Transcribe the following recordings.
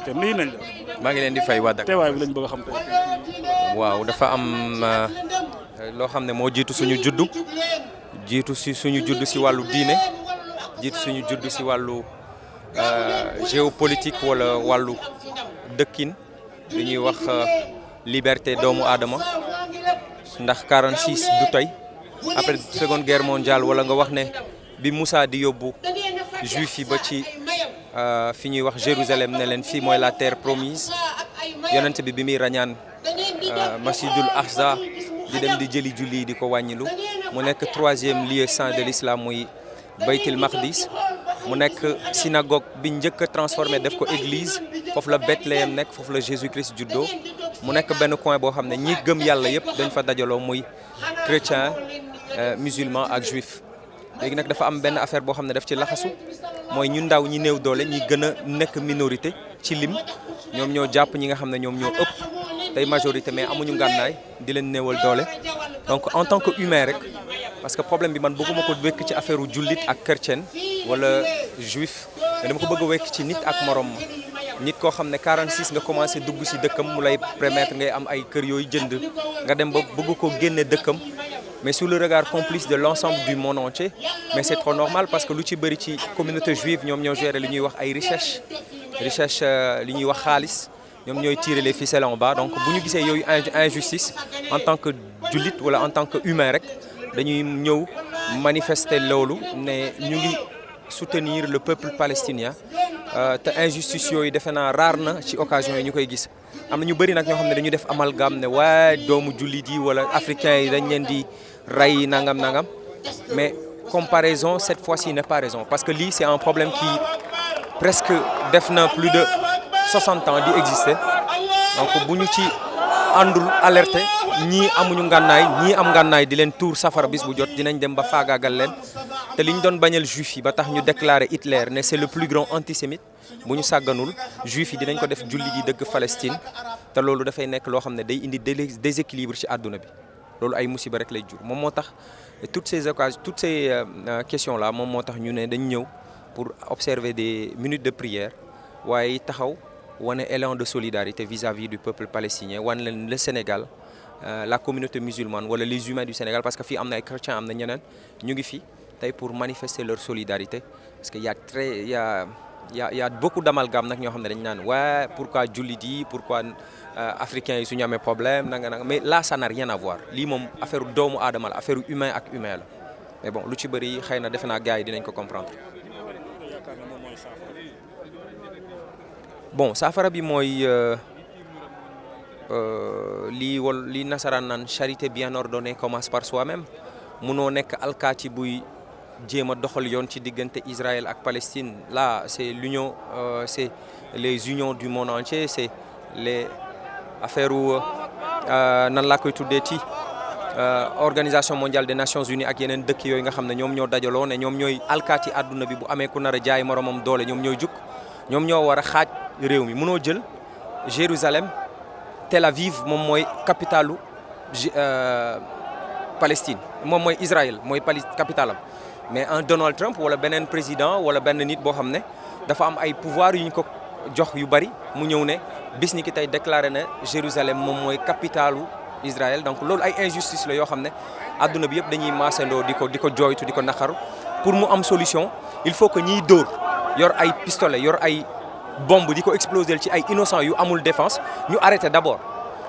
Liberté nuyu nañ la. maa ngi leen di fay waa Dakar. teewaay bi lañ bëgg a xam tey. waaw dafa am loo xam ne moo jiitu suñu juddu jiitu si suñu juddu si wàllu diine jiitu suñu juddu si wàllu géopolitique wala wàllu dëkkin li ñuy wax liberté doomu aadama ndax 46 du tey après seconde guerre mondiale wala nga wax ne bi Moussa di yóbbu juif yi ba ci fi ñuy wax Jérusalem ne leen fii mooy la terre promise yonent bi muy rañaan masjidul Aqsa di dem di jëli julli yi di ko wàññilu mu nekk 3e lieu saint de l'islam muy Baytil Maqdis mu nekk synagogue bi njëkk a transformé def ko église foofu la Bethléem nekk foofu la Jésus Christ juddoo mu nekk benn coin boo xam ne ñi gëm yàlla yëpp dañ fa dajaloo muy chrétien musulman ak juif léegi nag dafa am benn affaire boo xam ne daf ci laxasu mooy ñu ndaw ñi néew doole ñi gën a nekk minorité ci lim ñoom ñoo jàpp ñi nga xam ne ñoom ñoo ëpp tey majorité mais amuñu ngànnaay di leen néewal doole donc en tant que humain rek parce que problème bi man bëgguma ko wekk ci affaire u jullit ak chrétien wala juif mais dama ko bëgg a wekk ci nit ak morom nit koo xam ne 46 nga commencé dugg si dëkkam mu lay permettre ngay am ay kër yooyu jënd nga dem ba bëgg ko génne dëkkam mais sous le regard complice de l'ensemble du monde entier mais c'est trop normal parce que lu ci bëri ci communauté juive ñoom ñoo gérer li ñuy wax ay recherche li ñuy wax xaalis ñoom ñooy tirer les ficelles en bas donc bu ñu gisee yooyu injustice en tant que jullit wala en tant que humain rek dañuy ñëw manifester loolu ne ñu ngi soutenir le peuple palestinien te injustice yooyu defe naa raar na ci occasion yi ñu koy gis am na ñu bëri nag ñoo xam ne dañu def amalgame ne waaye doomu jullit yi wala africains yi dañ leen di rey nangam mais comparaison cette fois-ci n'est pas raison parce que lii c'est un problème qui presque def na plus de 60 ans di exister donc bu ñu ci àndul alerté ñii amuñu ngànnaay ñii am ngànnaay di leen tuur safara bis bu jot dinañ dem ba faagaagal leen te li ñu doon bañal juif yi ba tax ñu déclaré Hitler ne c'est le plus grand antisémite bu ñu sàgganul juif yi dinañ ko def julli ji dëgg Palestine te loolu dafay nekk loo xam ne day indi déséquilibre ci àdduna bi loolu ay musiba rek lay jur moom moo tax toutes ces questions là moom moo tax ñu ne dañ ñëw pour observer des minutes de prière waaye taxaw wane élan de solidarité vis-à-vis du peuple palestinien wane leen le Sénégal la communauté musulmane wala les humains du Sénégal parce que fii am na ay chrétiens am na ñeneen ñu ngi fi tey pour manifester leur solidarité parce que y a beaucoup d'amalgame nag ñoo xam ne dañ naan waa pourquoi jullit yi pourquoi africains yi su ñu amee problème nanga mais là ça n'a rien à voir lii moom affaire doomu aadama la affaire humain ak humain la mais bon lu ci bëri xëy na defe naa gars yi dinañ ko comprendre. bon saafara bi mooy li nasaraan naan charité bien ordonnée commence par soi-même munoo nekk alkaati buy jéem a doxal yoon ci diggante Israël ak Palestine là c'est l'union c'est les unions du monde entier c'est les affaires nan laa koy tuddee ci organisation mondiale des nations unies ak yeneen dëkk yooyu nga xam ne ñoom ñoo dajaloo ne ñoom ñooy alkaati àdduna bi bu amee ku nar a jaay moromam doole ñoom ñooy jug ñoom ñoo war a xaaj réew mi mënoo jël Jérusalem Tel Aviv moom mooy capitalu Palestine moom mooy Israël mooy capitalam mais un Donald Trump wala beneen président wala benn nit boo xam ne dafa am ay pouvoir yu ñu ko jox yu bari mu ñëw ne bis ni ki tey déclaré na Jérusalem moom mooy capitalu Israël donc loolu ay injustice la yoo xam ne adduna bi yëpp dañuy maasandoo di ko jooytu di ko naqaru pour mu am solution il faut que ñiy dóor yor ay pistolet yor ay bombe di ko exploser ci ay innocents yu amul défense ñu arrêté d'abord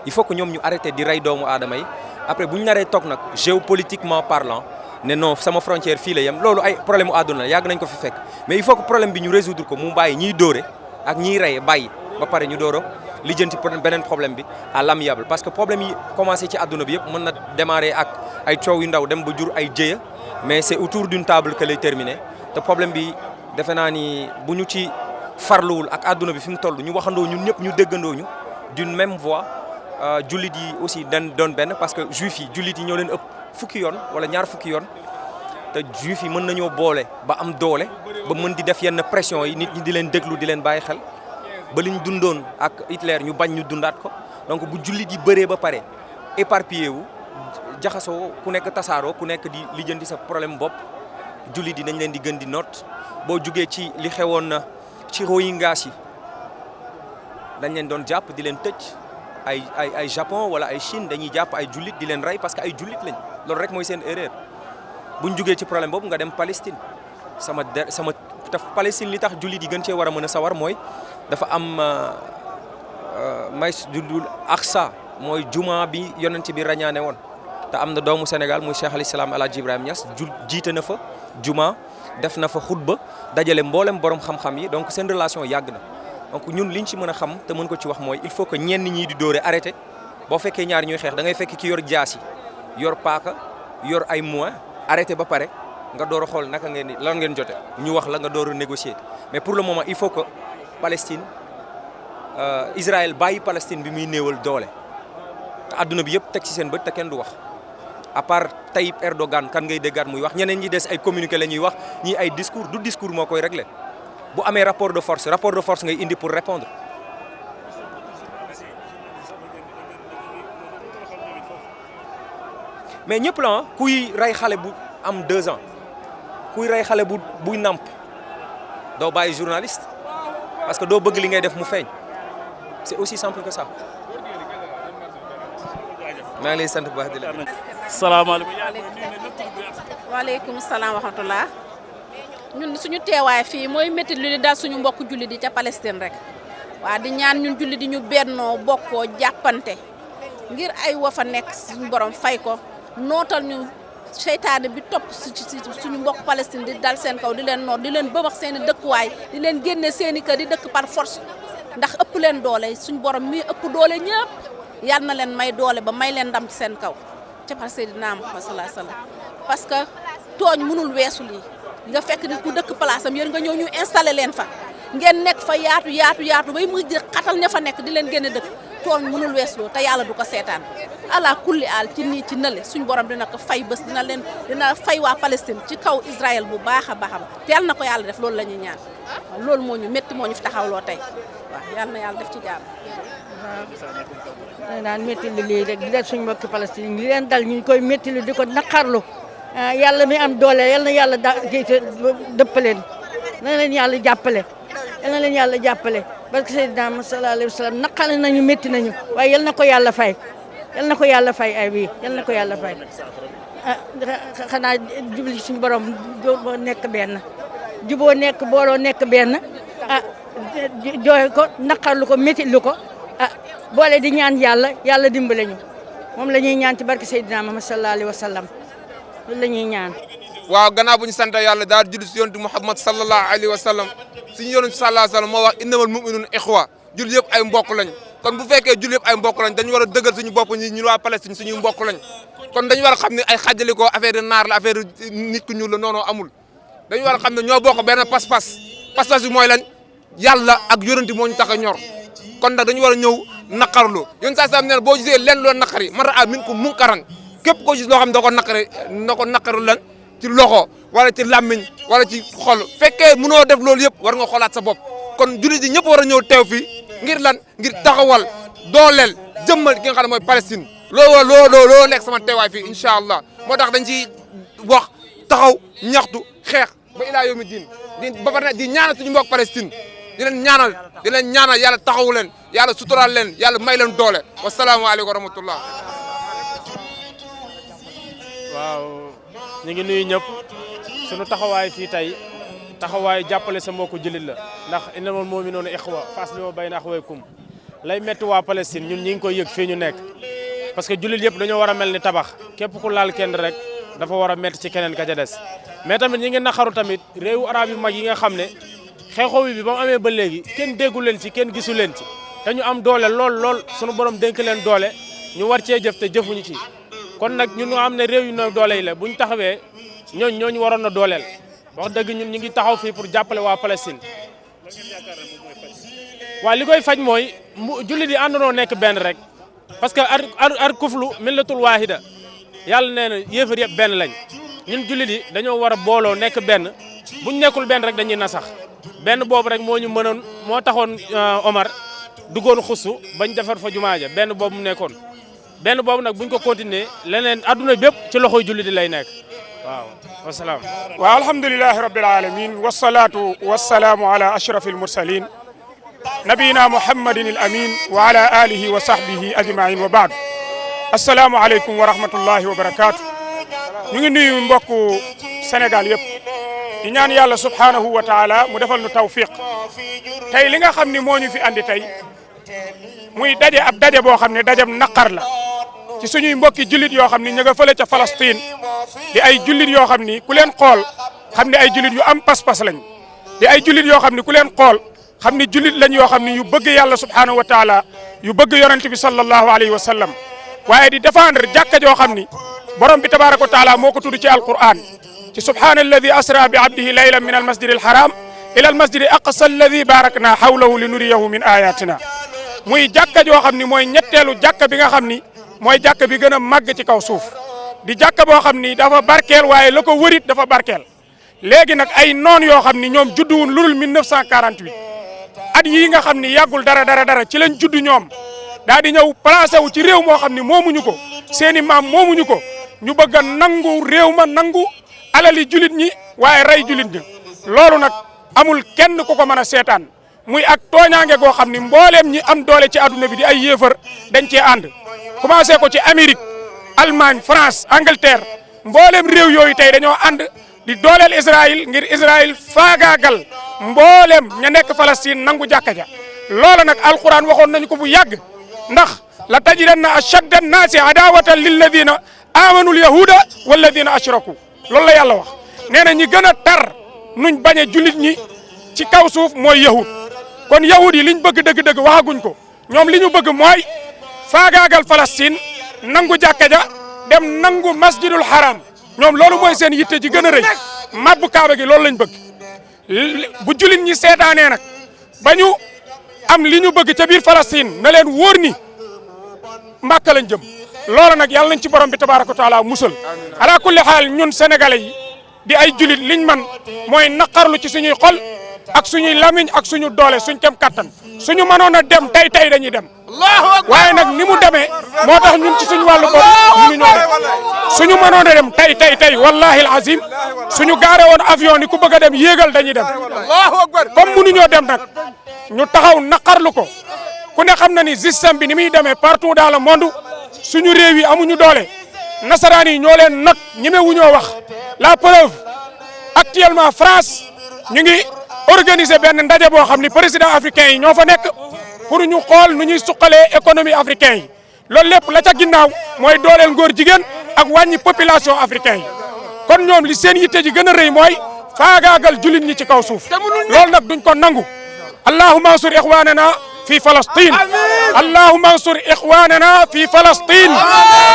il faut que ñoom ñu arrêté di rey doomu aadama yi après bu ñu naree toog nag géopolitiquement parlant ne non sama frontière fii la yem loolu ay problème mu àdduna la yàgg nañ ko fi fekk mais il faut que problème bi ñu résoudre ko mu bàyyi ñiy dóore ak ñiy reye bàyyi ba pare ñu dooro lijjanti beneen problème bi à l'amiable parce que problème yi commencé ci àdduna bi yëpp mën na démarrer ak ay coow yu ndaw dem ba jur ay jéya mais c'est autour d'une table que lay terminer te problème bi defe naa ni bu ñu ci farluwul ak àdduna bi fi mu toll ñu waxandoo ñun ñëpp ñu déggandoo ñu d'une même voix jullit yi aussi doon benn parce que juif yi jullit yi ñoo leen ëpp fukki yoon wala ñaar fukki yoon te juif yi mën nañoo boole ba am doole ba mën di def yenn pression yi nit ñi di leen déglu di leen bàyyi xel ba liñ dundoon ak Hitler ñu bañ ñu dundaat ko donc bu jullit yi bëree ba pare éparpillé wu jaxasoo ku nekk tasaaroo ku nekk di lijjanti sa problème bopp jullit yi dañ leen di gën di noot boo jugee ci li xewoon na ci Rohingyas yi dañ leen doon jàpp di leen tëj ay Japon wala ay Chine dañuy jàpp ay jullit di leen rey parce que ay jullit lañ loolu rek mooy seen erreur buñ jugee ci problème boobu nga dem Palestine sama Palestine li tax jullit yi gën cee war a mën a sawar mooy dafa am Masjidul Aqsa mooy juma bi yonent bi rañaane woon te am na doomu Sénégal muy Cheikh al Islam El Hadj Ibrahima Niass jiite na fa juma def na fa xutba dajale mboolem borom xam-xam yi donc seen relation yàgg na donc ñun liñ ci mën a xam te mën ko ci wax mooy il faut que ñenn ñii di dóore arrêté boo fekkee ñaar ñuy xeex da ngay fekk ki yor jaasi yor paaka yor ay moyens arrêté ba pare nga door a xool naka ngeen lan ngeen jote ñu wax la nga door a négocier mais pour le moment il faut que Palestine Israël bàyyi Palestine bi muy néewal doole te adduna bi yëpp teg ci seen bët te kenn du wax à part Tayyip Erdogan kan ngay déggaat muy wax ñeneen ñi des ay communiqué la ñuy wax ñii ay discours du discours moo koy réglé bu amee rapport de force ngay indi pour répondre mais ñëpp la kuy rey xale bu am 2 ans kuy rey xale buy nàmp doo bàyyi journaliste parce que doo bëgg li ngay def mu feeñ c'est aussi simple que ça. maa ngi lay sant bu baax di la. salaamaaleykum. waaleykum salaam wa rahmatulah. ñun suñu teewaay fii mooy métti lu di dal suñu mbokk jullit yi ca Palestine rek waa di ñaan ñun jullit di ñu bennoo bokkoo jàppante ngir ay wa fa nekk suñu borom fay ko nootal ñu seytaane bi topp suñu mbokk Palestine di dal seen kaw di leen noot di leen bëmax seen i dëkkuwaay di leen génne seen i kër di dëkk par force ndax ëpp leen doole suñu borom mi ëpp doole ñëpp yal na leen may doole ba may leen ndam ci seen kaw ca par Seydina Muhammad sallallahu alayhi wasallam parce que tooñ mënul weesu lii nga fekk nit ku dëkk place am yéen nga ñëw ñu installé leen fa ngeen nekk fa yaatu bay mu xatal ña fa nekk di leen génne dëkk tooñ mënul weesu loo te yàlla du ko seetaan ala kulli aal ci nii ci nële suñu borom dina ko fay bés dina fay waa Palestine ci kaw Israël bu baax a baax te yàlla na ko yàlla def loolu la ñuy ñaan waaw loolu moo ñu métti moo ñu fi taxawloo tey waaw yàlla na yàlla def ci jàmm. waaw naan métti lu lii rek di def suñu mbokki Palestine li leen dal ñu koy métti lu di ko naqarlu yàlla mi am doole yal na yàlla dëppaleen na leen yàlla jàppale yal na leen yàlla jàppale parce que Seydina Muhammad sallallahu alayhi wa sallam naqale nañu métti nañu waaye yal na ko yàlla fay yal na ko yàlla fay ay bii yal na ko yàlla fay xanaa jubli suñu borom juboo nekk benn juboo nekk booloo nekk benn jooy ko naqarlu ko métti lu ko boole di ñaan yàlla dimbale ñu moom la ñuy ñaan ci barke Seydina Muhammad sallallahu alayhi wa sallam loolu la ñuy ñaan. waaw gannaaw bu ñu sant yàlla daal julli si yonent Muhammad sallallahu alayhi wa sallam suñu yonent sallallahu alayhi wa sallam moo wax innamal mu'minuuna ixwa julli yëpp ay mbokk lañ kon bu fekkee julli yëpp ay mbokk lañ dañu war a dëggal suñu bopp ñi waa Palestine suñuy mbokk lañ kon dañu war a xam ne ay xàjjalikoo affaire naar la affaire nit ku ñuul la noonu amul dañu war a xam ne ñoo bokk benn pas-pas bi mooy lañ yàlla ak yonent moo ñu tax a ñor kon nag dañu war a ñëw naqarlu yoon saa sam ne boo gisee leen loo naqari man raa minkum munkaran képp koo gis loo xam ne da ko naqari lan ci loxo wala ci làmmiñ wala ci xol fekkee mënoo def loolu yëpp war nga xoolaat sa bopp kon jullit yi ñëpp war a ñëw teew fii ngir lan ngir taxawal dooleel jëmmal ki nga xam ne mooy Palestine looloo nekk sama teewaay fii incha allah moo tax dañ ciy wax taxaw ñaxtu xeex ba ilaa yawmi diin ba pare di ñaanal suñu mbokk Palestine di leen ñaanal yàlla taxawu leen yàlla suturaal leen yàlla may leen doole wasalaamaaleykum wa rahmatullah. waaw ñu ngi nuyu ñëpp sunu taxawaay fii tey taxawaay jàppale sa mbokku jullit la ndax innamal mu'minuuna ixwa fa aslimu bayna axawaykum lay metti waa Palestine ñun ñi ngi koy yëg fii ñu nekk parce que jullit yëpp dañoo war a mel ni tabax képp ku laal kenn rek dafa war a metti ci keneen ka ca des mais tamit ñi ngi naqaru tamit réewu arab yu mag yi nga xam ne xeexoo bi ba mu amee ba léegi kenn déggu leen ci kenn gisu leen ci te ñu am doole lool sunu borom dénk leen doole ñu war cee jëf te jëfuñu ci kon nag ñun nga xam ne réew yu néew doole yi la bu ñu taxawee ñooñu waroon na dooleel wax dëgg ñun ñu ngi taxaw fii pour jàppale waa Palestine. waaye li koy faj mooy jullit yi àndandoo nekk benn rek parce que ar kuflu millatul waahida yàlla nee na yéefar yëpp benn lañ ñun jullit yi dañoo war a booloo nekk benn buñ nekkul benn rek dañuy nasax benn boobu rek moo ñu mënoon moo taxoon Omar duggoon xusu bañ defar fa jumaa ja benn boobu mu nekkoon benn boobu nag buñ ko continuer leneen adduna bépp ci loxoy jullit yi lay nekk waaw wasalaam. waaw alhamdulilahi rabbil alamin wasalaatu wasalaamu ala ashrafil mursalin نبينا محمد الأمين وعلى آله وصحبه أجمعين وبعد السلام عليكم ورحمة الله وبركاته ñu ngi nuyu mbokku Sénégal yëpp di ñaan yàlla subhanahu wa taala mu defal nu tawfiq tey li nga xam ni moo ñu fi andi tey muy daje ab daje boo xam ne dajab naqar la ci suñuy mbokki jullit yoo xam ni ñu nga fële ca Palestine di ay jullit yoo xam ni ku leen xool xam ne ay jullit yu am pas-pas lañ di ay jullit yoo xam ni ku leen xool xam ni jullit lañ yoo xam ni yu bëgg yàlla subhanahu wa taala yu bëgg yonent bi sallallahu alayhi wa sallam waaye di défendre jàkka joo xam ni borom bi tabaraka wa taala moo ko tudd ci alquran ci subhana alladi asra bi abdihi laylan min almasjid alharam ila almasjid aqsa alladi barakna hawlahu li nuriyahu min ayatina muy jàkka joo xam ni mooy ñetteelu jàkka bi nga xam ni mooy jàkka bi gën a màgg ci kaw suuf di jàkka boo xam ni dafa barkeel waaye la ko wërit dafa barkeel léegi nag ay noon yoo xam ni ñoom judduwun lulul 1948 at yii nga xam ni yàggul dara ci lañ judd ñoom daa di ñëw placé wu ci réew moo xam ni moomuñu ko seeni maam moomuñu ko ñu bëgg a nangu réew ma nangu alali julit ñi waaye rey julit ñi loolu nag amul kenn ku ko mën a seetaan muy ak tooñaange goo xam ni mbooleem ñi am doole ci adduna bi di ay yéefar dañ cee ànd commencé ko ci Amérique Allemagne France Angleterre mbooleem réew yooyu tey dañoo ànd di dooleel Israël ngir Israël faagaagal mbooleem ña nekk Palestine nangu jàkka ja loola nag alquran waxoon nañu ko bu yàgg ndax la tajidanna ashadda annaasi adawatan lilladina amanu alyahuda walladina ashraku loolu la yàlla wax nee na ñi gën a tar nuñ bañ a jullit ñi ci kaw suuf mooy yahud kon yahud yi liñ bëgg dëgg-dëgg waxaguñ ko ñoom li ñu bëgg mooy faagaagal Palestine nangu jàkka ja dem nangu masjidul haram ñoom loolu mooy seen yitte ji gën a rëy mabbu kaaba gi loolu lañ bëgg bu jullit ñi seetaanee nag ba ñu am li ñu bëgg ca biir Palestine na leen wóor ni Màkka lañ jëm loolu nag yàlla nañ ci borom bi tabaaraka wa taala musal ala kulli xaal ñun sénégalais yi di ay julit liñ man mooy naqarlu ci suñuy xol ak suñuy lamiñ ak suñu doole suñ kem kattan suñu mënoon a dem tey dañuy dem waaye nag ni mu demee moo tax ñun ci suñu wàllu bopp mënuñoo dem suñu mënoon a dem tey wallahi alazim suñu gaare woon avion ni ku bëgg a dem yéegal dañuy dem comme mënuñoo dem nag ñu taxaw naqarlu ko ku ne xam na ni système bi ni muy demee partout dans le monde suñu réew yi amuñu doole nasaraan yi ñoo leen not ñemewuñoo wax la preuve actuellement France ñu ngi organiser benn ndaje boo xam ni président africain yi ñoo fa nekk pour ñu xool nu ñuy suqalee économie africain yi loolu lépp la ca ginnaaw mooy dooleel ngóor jigéen ak wàññi population africain yi kon ñoom li seen yitte ji gën a rëy mooy faagaagal jullit ñi ci kaw suuf loolu nag duñ ko nangu allahumma ansur ixwanana في فلسطين اللهم انصر إخواننا في فلسطين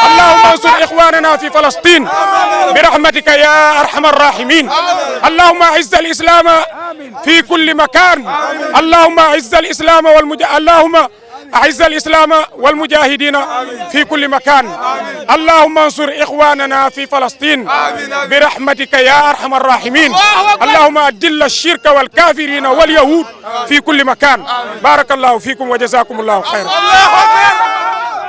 اللهم انصر إخواننا في فلسطين برحمتك يا أرحم الراحمين اللهم أعز الإسلام في كل مكان اللهم أعز الإسلام اللهم أعز الإسلام والمجاهدين في كل مكان اللهم انصر إخواننا في فلسطين برحمتك يا أرحم الراحمين اللهم أذل الشرك والكافرين واليهود في كل مكان بارك الله فيكم وجزاكم الله خيرا